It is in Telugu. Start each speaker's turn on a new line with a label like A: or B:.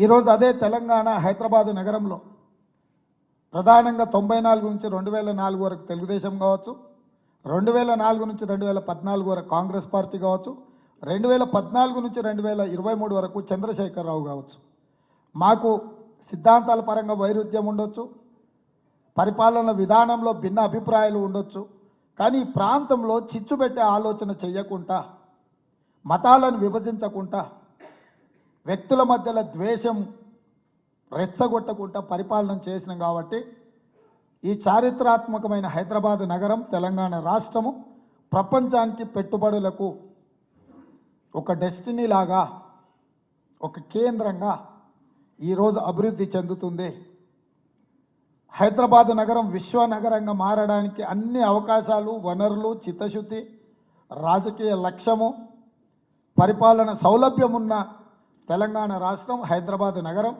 A: ఈరోజు అదే తెలంగాణ హైదరాబాదు నగరంలో ప్రధానంగా 94 నుంచి 2004 వరకు తెలుగుదేశం కావచ్చు, 2004 నుంచి 2014 వరకు కాంగ్రెస్ పార్టీ కావచ్చు, 2014 నుంచి 2023 వరకు చంద్రశేఖరరావు కావచ్చు. మాకు సిద్ధాంతాల పరంగా వైరుధ్యం ఉండొచ్చు, పరిపాలన విధానంలో భిన్న అభిప్రాయాలు ఉండొచ్చు. కానీ ఈ ప్రాంతంలో చిచ్చు పెట్టే ఆలోచన చేయకుండా, మతాలను విభజించకుండా, వ్యక్తుల మధ్యలో ద్వేషం రెచ్చగొట్టకుండా పరిపాలన చేసినాం. కాబట్టి ఈ చారిత్రాత్మకమైన హైదరాబాద్ నగరం, తెలంగాణ రాష్ట్రము ప్రపంచానికి పెట్టుబడులకు ఒక డెస్టినీ లాగా, ఒక కేంద్రంగా ఈరోజు అభివృద్ధి చెందుతుంది. హైదరాబాద్ నగరం విశ్వనగరంగా మారడానికి అన్ని అవకాశాలు, వనరులు, చిత్తశుద్ధి, రాజకీయ లక్ష్యము, పరిపాలన సౌలభ్యం ఉన్న తెలంగాణ రాష్ట్రం హైదరాబాద్ నగరం